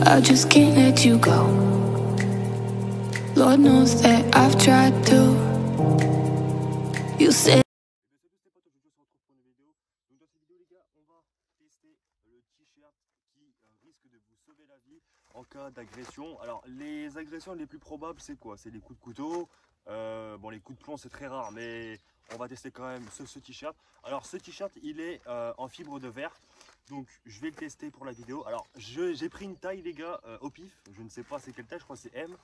I just can't let you go. Lord knows that I've tried to. You said. En cas d'agression. Alors les agressions les plus probables c'est quoi? C'est les coups de couteau, bon les coups de plomb c'est très rare mais on va tester quand même ce t-shirt. Alors ce t-shirt il est en fibre de verre, donc je vais le tester pour la vidéo. Alors j'ai pris une taille les gars au pif, je ne sais pas c'est quelle taille, je crois que c'est M.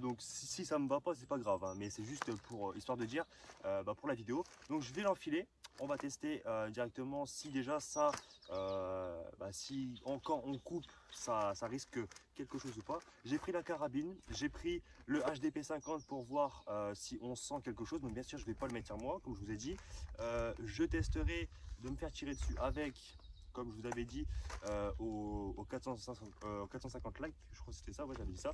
Donc si ça me va pas c'est pas grave hein, mais c'est juste pour histoire de dire pour la vidéo. Donc je vais l'enfiler. On va tester directement si déjà ça, quand on coupe, ça risque quelque chose ou pas. J'ai pris la carabine, j'ai pris le HDP 50 pour voir si on sent quelque chose. Donc bien sûr, je ne vais pas le mettre sur moi, comme je vous ai dit. Je testerai de me faire tirer dessus avec, comme je vous avais dit, au 450 likes. Je crois que c'était ça, ouais, j'avais dit ça.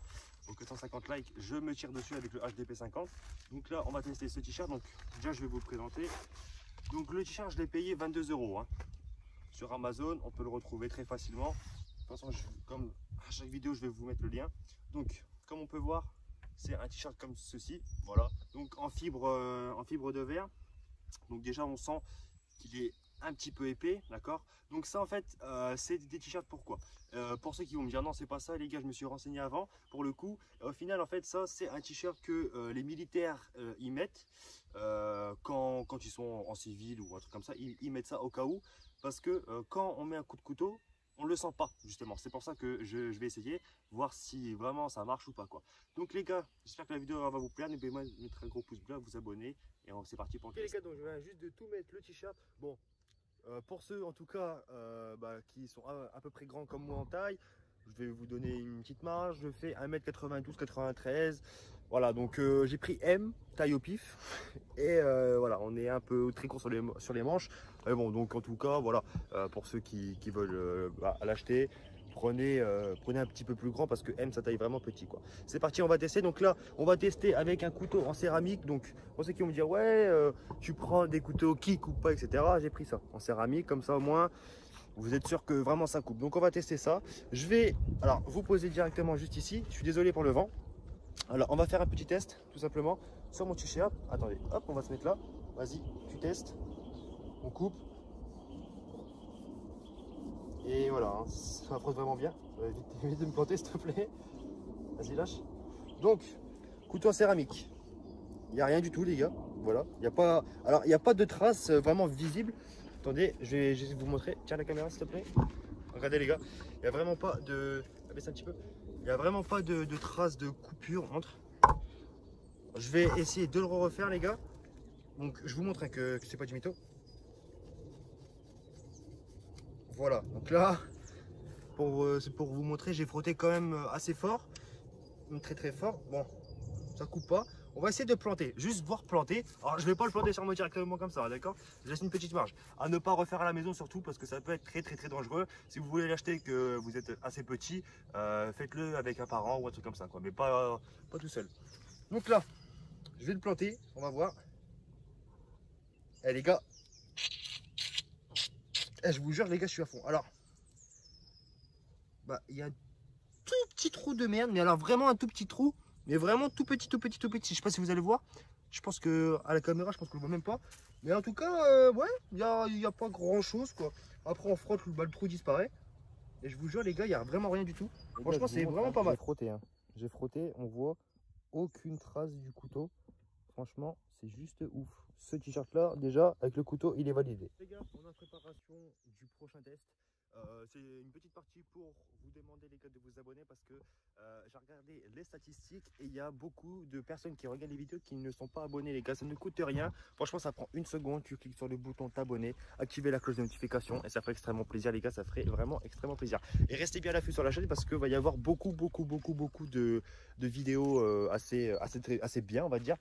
Au 450 likes, je me tire dessus avec le HDP 50. Donc là, on va tester ce t-shirt. Donc déjà, je vais vous le présenter. Donc le t-shirt je l'ai payé 22 € hein. Sur Amazon, on peut le retrouver très facilement. De toute façon, comme à chaque vidéo, je vais vous mettre le lien. Donc comme on peut voir, c'est un t-shirt comme ceci, voilà. Donc en fibre de verre. Donc déjà on sent qu'il est un petit peu épais, d'accord. Donc ça en fait c'est des t-shirts pourquoi pour ceux qui vont me dire non c'est pas ça les gars, je me suis renseigné avant pour le coup. Au final en fait ça c'est un t-shirt que les militaires y mettent quand ils sont en civil ou un truc comme ça, ils mettent ça au cas où, parce que quand on met un coup de couteau on le sent pas justement. C'est pour ça que je vais essayer voir si vraiment ça marche ou pas quoi. Donc les gars, j'espère que la vidéo va vous plaire. N'oubliez pas de mettre un gros pouce bleu, vous abonner et c'est parti pour le test. Les gars, donc je viens juste de tout mettre le t-shirt. Bon, pour ceux en tout cas qui sont à peu près grands comme moi en taille, je vais vous donner une petite marge. Je fais 1m92-93. Voilà, donc j'ai pris M, taille au pif. Et voilà, on est un peu très court sur les manches. Mais bon, donc en tout cas, voilà, pour ceux qui veulent l'acheter, prenez un petit peu plus grand parce que M ça taille vraiment petit quoi. C'est parti, on va tester. Donc là on va tester avec un couteau en céramique. Donc pour ceux qui vont me dire ouais tu prends des couteaux qui coupent pas etc, j'ai pris ça en céramique, comme ça au moins vous êtes sûr que vraiment ça coupe. Donc on va tester ça. Je vais alors vous poser directement juste ici. Je suis désolé pour le vent. Alors on va faire un petit test tout simplement sur mon t-shirt. Attendez, hop, on va se mettre là. Vas-y, tu testes. On coupe. Et voilà, hein, ça frotte vraiment bien. Évite de me planter s'il te plaît. Vas-y, lâche. Donc, couteau en céramique. Il n'y a rien du tout les gars. Voilà. Il n'y a pas. Alors, il n'y a pas de traces vraiment visibles. Attendez, je vais vous montrer. Tiens la caméra s'il te plaît. Regardez les gars. Il n'y a vraiment pas de. Abaisse un petit peu. Il n'y a vraiment pas de traces de coupure entre. Je vais essayer de le refaire les gars. Donc je vous montre que c'est pas du mytho. Voilà, donc là, c'est pour vous montrer, j'ai frotté quand même assez fort, très fort. Bon, ça coupe pas. On va essayer de planter, juste voir planter. Alors je vais pas le planter sur moi directement comme ça, d'accord. Je laisse une petite marge. À ne pas refaire à la maison surtout parce que ça peut être très dangereux. Si vous voulez l'acheter que vous êtes assez petit, faites-le avec un parent ou un truc comme ça, quoi. Mais pas tout seul. Donc là, je vais le planter, on va voir. Eh les gars, je vous jure les gars, je suis à fond. Alors, il y a un tout petit trou de merde, mais alors vraiment un tout petit trou, mais vraiment tout petit. Je sais pas si vous allez voir. Je pense que à la caméra, je pense que je vois même pas. Mais en tout cas, ouais, il y a pas grand chose quoi. Après on frotte, le trou disparaît. Et je vous jure les gars, il y a vraiment rien du tout. Franchement, c'est vraiment pas mal. J'ai frotté, on voit aucune trace du couteau. Franchement, c'est juste ouf. Ce t-shirt là, déjà, avec le couteau, il est validé. Les gars, on est en préparation du prochain test. C'est une petite partie pour vous demander les gars de vous abonner parce que j'ai regardé les statistiques et il y a beaucoup de personnes qui regardent les vidéos qui ne sont pas abonnés les gars. Ça ne coûte rien. Franchement, ça prend une seconde. Tu cliques sur le bouton t'abonner, activer la cloche de notification et ça ferait extrêmement plaisir les gars. Ça ferait vraiment extrêmement plaisir. Et restez bien à l'affût sur la chaîne parce qu'il va y avoir beaucoup de vidéos assez bien on va dire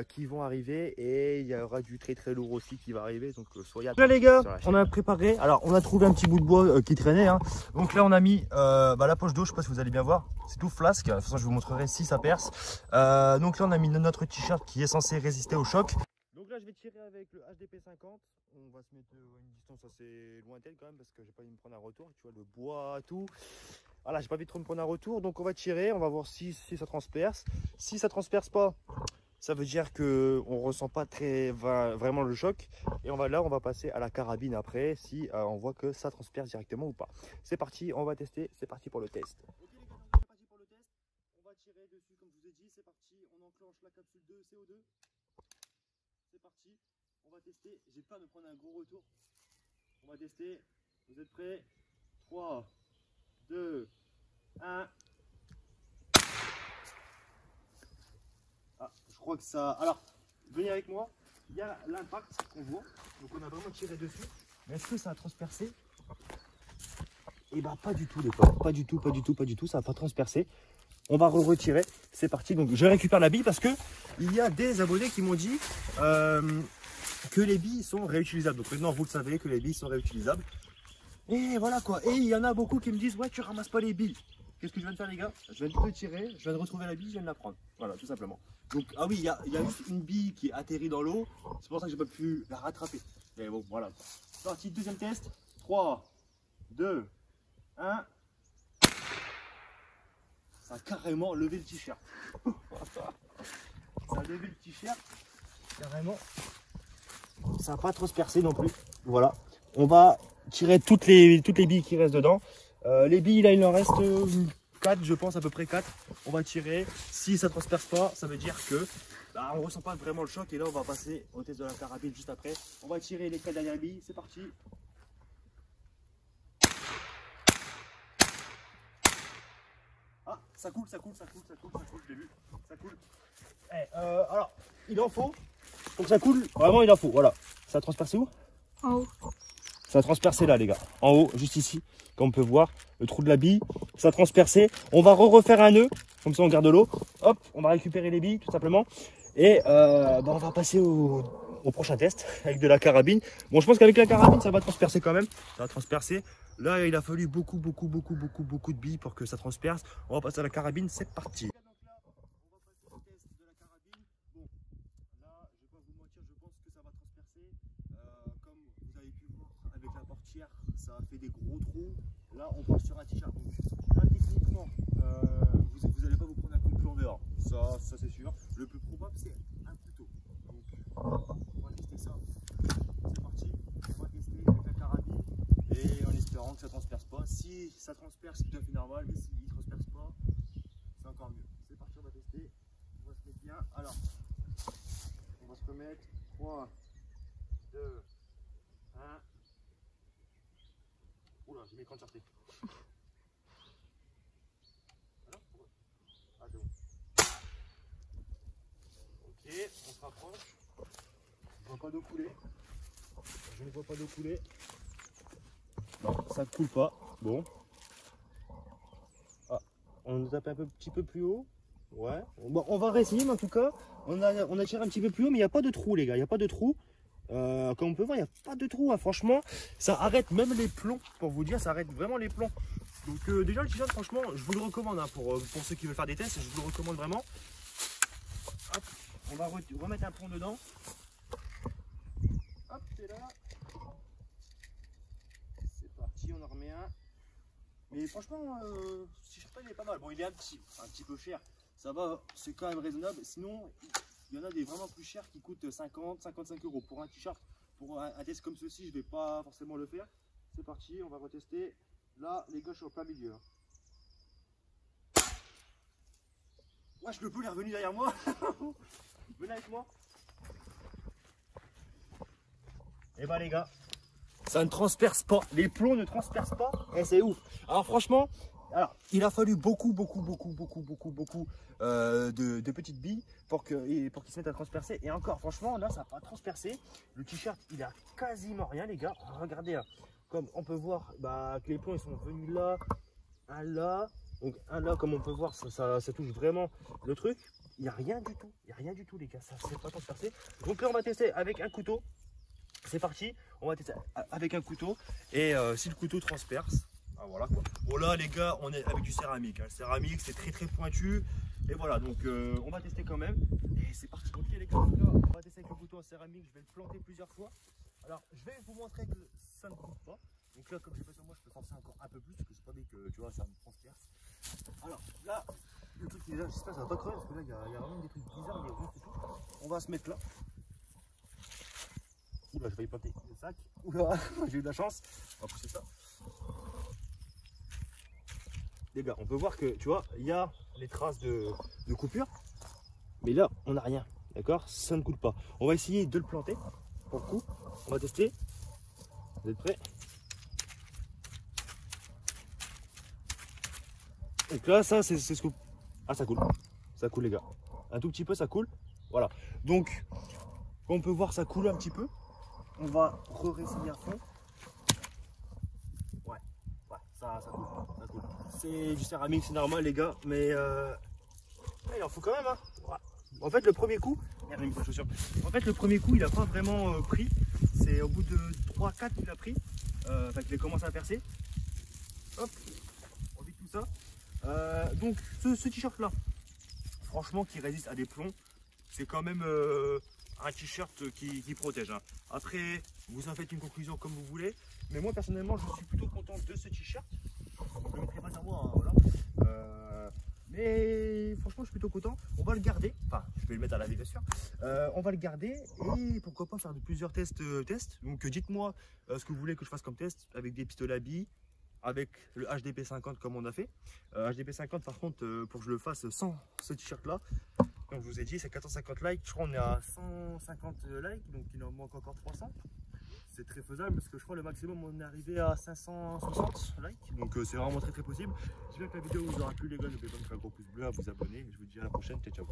qui vont arriver et il y aura du très lourd aussi qui va arriver. Donc soyez là les gars, on a préparé. Alors on a trouvé un petit bout de bois qui traînait hein. Donc là on a mis la poche d'eau, je sais pas si vous allez bien voir, c'est tout flasque. De toute façon je vous montrerai si ça perce. Donc là on a mis notre t-shirt qui est censé résister au choc. Donc là je vais tirer avec le HDP 50. On va se mettre à une distance assez lointaine quand même parce que j'ai pas envie de me prendre un retour. Tu vois le bois tout. Voilà, j'ai pas envie de trop me prendre un retour, donc on va tirer, on va voir si ça transperce. Si ça transperce pas, ça veut dire que on ressent pas vraiment le choc. Et on va passer à la carabine après, si on voit que ça transperce directement ou pas. C'est parti, on va tester, c'est parti pour le test. Ok les gars, donc c'est parti pour le test. On va tirer dessus comme je vous ai dit, c'est parti, on enclenche la capsule de CO2. C'est parti, on va tester, j'ai peur de prendre un gros retour. On va tester, vous êtes prêts? 3, 2, 1. Ah, je crois que ça... Alors, venez avec moi. Il y a l'impact qu'on voit. Donc on a vraiment tiré dessus. Mais est-ce que ça a transpercé? Eh ben pas du tout les potes. Pas du tout, pas du tout, pas du tout. Ça n'a pas transpercé. On va retirer. C'est parti. Donc je récupère la bille parce que il y a des abonnés qui m'ont dit que les billes sont réutilisables. Donc maintenant vous le savez que les billes sont réutilisables. Et voilà quoi. Et il y en a beaucoup qui me disent ouais tu ramasses pas les billes. Qu'est-ce que je viens de faire les gars? Je viens de tirer, je viens de retrouver la bille, je viens de la prendre. Voilà tout simplement. Donc ah oui il y a juste une bille qui est atterrie dans l'eau. C'est pour ça que j'ai pas pu la rattraper. Et bon voilà. C'est parti, deuxième test. 3, 2, 1. Ça a carrément levé le t-shirt. Ça a levé le t-shirt. Carrément. Ça n'a pas transpercé non plus. Voilà. On va tirer toutes les billes qui restent dedans. Les billes là il en reste 4 je pense, à peu près 4. On va tirer. Si ça ne transperce pas, ça veut dire que on ne ressent pas vraiment le choc. Et là on va passer au test de la carabine juste après. On va tirer les 4 dernières billes. C'est parti. Ah, ça coule, je l'ai vu. Ça coule. Alors, il en faut. Pour que ça coule, vraiment il en faut. Voilà. Ça a transpercé où? En haut. Ça a transpercé là les gars. En haut, juste ici. Comme on peut voir, le trou de la bille. Ça a transpercé. On va refaire un nœud. Comme ça on garde l'eau. Hop, on va récupérer les billes tout simplement. Et on va passer au prochain test avec de la carabine. Bon, je pense qu'avec la carabine, ça va transpercer quand même. Ça va transpercer. Là, il a fallu beaucoup de billes pour que ça transperce. On va passer à la carabine. C'est parti. Donc là, on va passer au test de la carabine. Bon, là, je vais pas vous mentir, je pense que ça va transpercer. Comme vous avez pu voir avec la portière, ça a fait des gros trous. Là, on passe sur un t-shirt. Donc, là, techniquement, vous n'allez pas vous prendre un coup de plomb dehors. Ça c'est sûr. Le plus probable, c'est un couteau. Donc, on va tester ça. C'est parti. On va tester avec la carabine. Et en espérant que ça ne transperce pas. Si ça transperce, c'est tout à fait normal. Mais s'il ne transperce pas, c'est encore mieux. C'est parti, on va tester. On va se mettre bien. Alors, on va se remettre. 3, 2, 1. Oula, j'ai l'écran de sortie. Alors, ah, c'est bon. Ok, on se rapproche. Je ne vois pas d'eau couler. Je ne vois pas d'eau couler. Non, ça ne coule pas. Bon. Ah, on tape un petit peu plus haut. Ouais. Bon, on va réessayer, mais en tout cas, on a tiré un petit peu plus haut, mais il n'y a pas de trou, les gars. Il n'y a pas de trou. Comme on peut voir, il n'y a pas de trou. Hein. Franchement, ça arrête même les plombs. Pour vous dire, ça arrête vraiment les plombs. Donc déjà, le t-shirt, franchement, je vous le recommande. Hein, pour ceux qui veulent faire des tests, je vous le recommande vraiment. Hop, on va remettre un plomb dedans. Hop, c'est là. C'est parti, on en remet un. Mais franchement, ce t-shirt il est pas mal. Bon, il est un petit peu cher. Ça va, c'est quand même raisonnable. Sinon, il y en a des vraiment plus chers qui coûtent 50, 55 euros pour un t-shirt. Pour un test comme ceci, je vais pas forcément le faire. C'est parti, on va retester. Là, les gars, je suis au plein milieu. Wesh, le poule est revenu derrière moi. Venez avec moi. Et bah les gars, ça ne transperce pas. Les plombs ne transpercent pas. Et c'est ouf. Alors franchement, il a fallu beaucoup de petites billes pour qu'ils se mettent à transpercer. Et encore, franchement, là, ça n'a pas transpercé. Le t-shirt, il a quasiment rien, les gars. Regardez, hein, comme on peut voir que les plombs ils sont venus là, un là. Donc un là, comme on peut voir, ça touche vraiment le truc. Il n'y a rien du tout. Il n'y a rien du tout, les gars. Ça ne s'est pas transpercé. Donc là, on va tester avec un couteau. C'est parti. On va tester avec un couteau. Et si le couteau transperce, voilà quoi. Bon là les gars, on est avec du céramique. Hein. Le céramique c'est très pointu. Et voilà, donc on va tester quand même. Et c'est parti. Ok les gars, on va tester avec le couteau en céramique. Je vais le planter plusieurs fois. Alors je vais vous montrer que ça ne coupe pas. Donc là comme j'ai pas sur moi, je peux forcer encore un peu plus parce que c'est pas dit que tu vois, ça me transperce. Alors là, le truc qui est là, j'espère que ça va pas crever parce que là, il y a vraiment des trucs bizarres, des ronces et tout. On va se mettre là. Oula, j'ai failli planter le sac. Oula, j'ai eu de la chance. On va pousser ça. Les gars, on peut voir que, tu vois, il y a les traces de coupure. Mais là, on n'a rien. D'accord? Ça ne coule pas. On va essayer de le planter. Pour le coup, on va tester. Vous êtes prêts? Donc là, ça, c'est ce que... Ah, ça coule. Ça coule, les gars. Un tout petit peu, ça coule. Voilà. Donc, on peut voir, ça coule un petit peu. On va réessayer à fond. Ouais, ça coule. Ça coule. C'est du céramique, c'est normal, les gars. Mais il en faut quand même. Hein. Ouais. En fait, le premier coup... Merde, une chaussure. En fait, le premier coup, il n'a pas vraiment pris. C'est au bout de 3-4 qu'il a pris. Enfin, qu'il a commencé à percer. Hop, on vide tout ça. Donc ce t-shirt là, franchement, qui résiste à des plombs, c'est quand même un t-shirt qui protège. Hein. Après, vous en faites une conclusion comme vous voulez, mais moi personnellement, je suis plutôt content de ce t-shirt. Je ne le mettrai pas sur moi, hein, voilà. Mais franchement, je suis plutôt content. On va le garder. Enfin, je vais le mettre à laver, bien sûr. On va le garder et pourquoi pas faire plusieurs tests. Donc, dites-moi ce que vous voulez que je fasse comme test avec des pistolets à billes, avec le HDP 50 comme on a fait. HDP 50, par contre, pour que je le fasse sans ce t-shirt là, comme je vous ai dit, c'est 450 likes. Je crois qu'on est à 150 likes, donc il en manque encore 300. C'est très faisable parce que je crois le maximum on est arrivé à 560 likes, donc c'est vraiment très possible. J'espère que la vidéo vous aura plu, les gars. N'oubliez pas de faire un gros pouce bleu, à vous abonner. Je vous dis à la prochaine, ciao ciao.